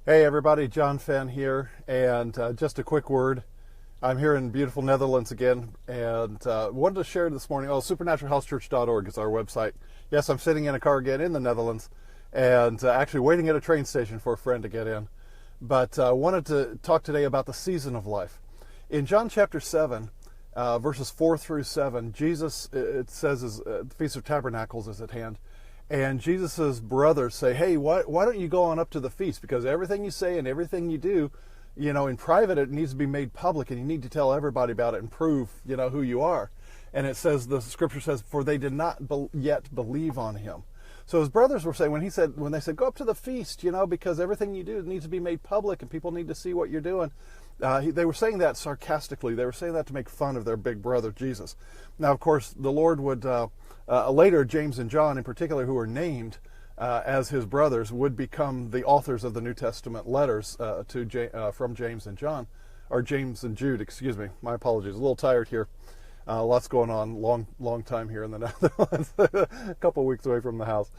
Hey everybody, John Fenn here, and just a quick word. I'm here in beautiful Netherlands again, and wanted to share this morning. supernaturalhousechurch.org is our website. Yes, I'm sitting in a car again in the Netherlands, and actually waiting at a train station for a friend to get in. But wanted to talk today about the season of life. In John chapter 7, verses 4 through 7, Jesus, it says, the Feast of Tabernacles is at hand. And Jesus' brothers say, hey, why don't you go on up to the feast? Because everything you say and everything you do, in private, it needs to be made public, and you need to tell everybody about it and prove, who you are. And it says, the scripture says, for they did not yet believe on him. So his brothers were saying, when they said, go up to the feast, because everything you do needs to be made public and people need to see what you're doing. They were saying that sarcastically. They were saying that to make fun of their big brother, Jesus. Now, of course, the Lord would, later, James and John in particular, who are named as his brothers, would become the authors of the New Testament letters from James and John, or James and Jude, excuse me. My apologies. A little tired here. Lots going on. Long time here in the Netherlands. A couple of weeks away from the house.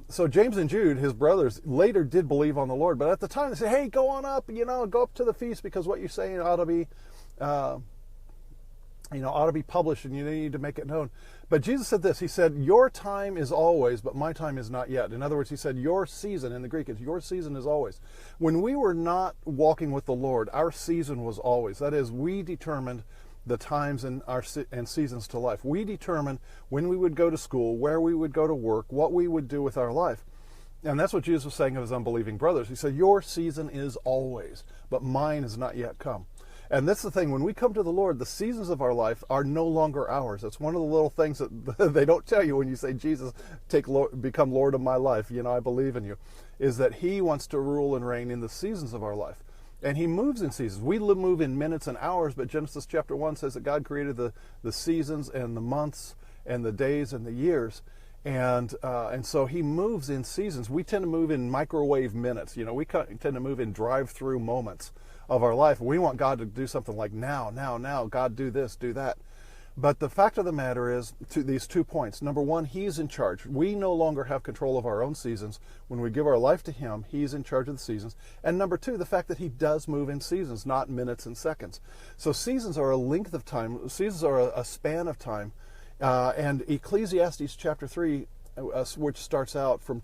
So James and Jude, his brothers, later did believe on the Lord, but at the time they said, hey, go on up, go up to the feast, because what you're saying ought to be, ought to be published, and you need to make it known. But Jesus said this, he said, your time is always, but my time is not yet. In other words, he said, your season, in the Greek, it's your season is always. When we were not walking with the Lord, our season was always. That is, we determined the times and seasons to life. We determined when we would go to school, where we would go to work, what we would do with our life. And that's what Jesus was saying of his unbelieving brothers. He said, your season is always, but mine has not yet come. And that's the thing, when we come to the Lord, the seasons of our life are no longer ours. That's one of the little things that they don't tell you when you say, Jesus, become Lord of my life, I believe in you, is that he wants to rule and reign in the seasons of our life. And he moves in seasons. We move in minutes and hours, but Genesis chapter 1 says that God created the seasons and the months and the days and the years. And so he moves in seasons. We tend to move in microwave minutes. We tend to move in drive-through moments of our life. We want God to do something like now. God, do this, do that. But the fact of the matter is, these 2 points. Number one, he's in charge. We no longer have control of our own seasons. When we give our life to him, he's in charge of the seasons. And number two, the fact that he does move in seasons, not minutes and seconds. So seasons are a length of time. Seasons are a span of time. And Ecclesiastes chapter 3, which starts out from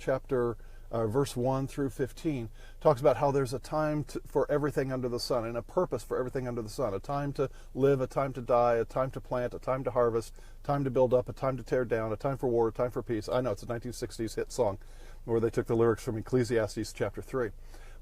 verse 1 through 15, talks about how there's a time for everything under the sun and a purpose for everything under the sun. A time to live, a time to die, a time to plant, a time to harvest, a time to build up, a time to tear down, a time for war, a time for peace. I know, it's a 1960s hit song where they took the lyrics from Ecclesiastes chapter 3.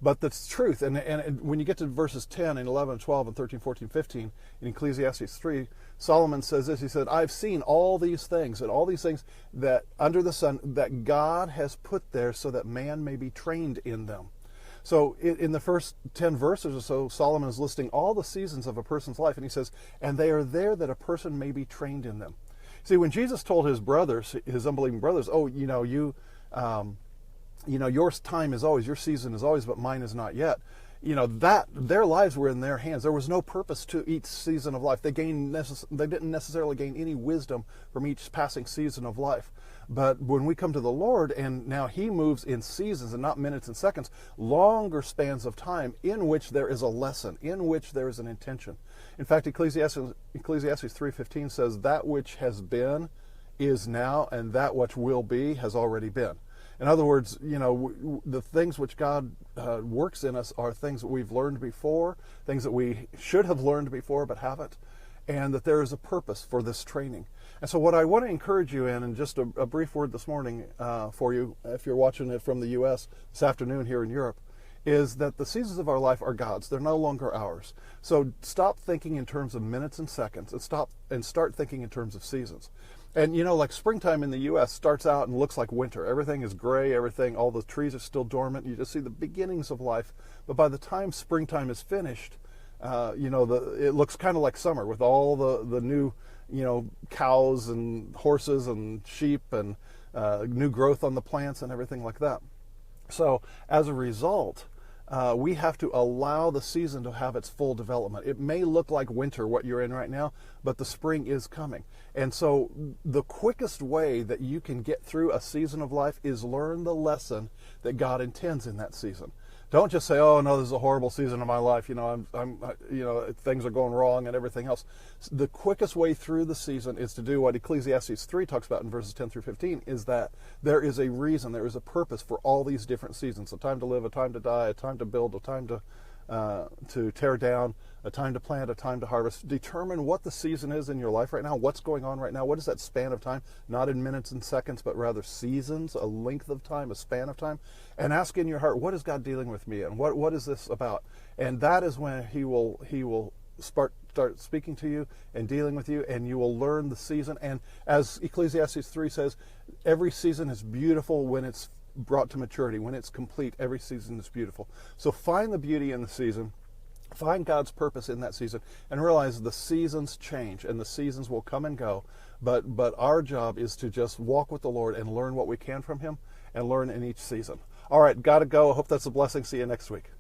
But that's truth. And when you get to verses 10 and 11, 12, and 13, 14, 15 in Ecclesiastes 3, Solomon says this. He said, I've seen all these things, and all these things that under the sun that God has put there so that man may be trained in them. So in the first 10 verses or so, Solomon is listing all the seasons of a person's life. And he says, and they are there that a person may be trained in them. See, when Jesus told his brothers, his unbelieving brothers, your time is always, your season is always, but mine is not yet. That their lives were in their hands. There was no purpose to each season of life. They didn't necessarily gain any wisdom from each passing season of life. But when we come to the Lord, and now he moves in seasons and not minutes and seconds, longer spans of time in which there is a lesson, in which there is an intention. In fact, Ecclesiastes 3:15 says, that which has been is now, and that which will be has already been. In other words, the things which God works in us are things that we've learned before, things that we should have learned before but haven't, and that there is a purpose for this training. And so what I want to encourage you in, and just a brief word this morning for you, if you're watching it from the U.S. this afternoon here in Europe, is that the seasons of our life are God's. They're no longer ours. So stop thinking in terms of minutes and seconds, and start thinking in terms of seasons. And like springtime in the U.S. starts out and looks like winter. Everything is gray, all the trees are still dormant. You just see the beginnings of life. But by the time springtime is finished, it looks kind of like summer with all the new, cows and horses and sheep and new growth on the plants and everything like that. So as a result, we have to allow the season to have its full development. It may look like winter, what you're in right now, but the spring is coming. And so the quickest way that you can get through a season of life is learn the lesson that God intends in that season. Don't just say, "Oh no, this is a horrible season of my life. Things are going wrong and everything else." The quickest way through the season is to do what Ecclesiastes 3 talks about in verses 10 through 15. Is that there is a reason, there is a purpose for all these different seasons: a time to live, a time to die, a time to build, a time to tear down, a time to plant, a time to harvest. Determine what the season is in your life right now, what's going on right now, what is that span of time, not in minutes and seconds, but rather seasons, a length of time, a span of time, and ask in your heart, what is God dealing with me, and what is this about? And that is when he will start speaking to you and dealing with you, and you will learn the season. And as Ecclesiastes 3 says, every season is beautiful when it's brought to maturity. When it's complete, every season is beautiful. So find the beauty in the season, find God's purpose in that season, and realize the seasons change and the seasons will come and go, but our job is to just walk with the Lord and learn what we can from him and learn in each season. All right, gotta go. I hope that's a blessing. See you next week.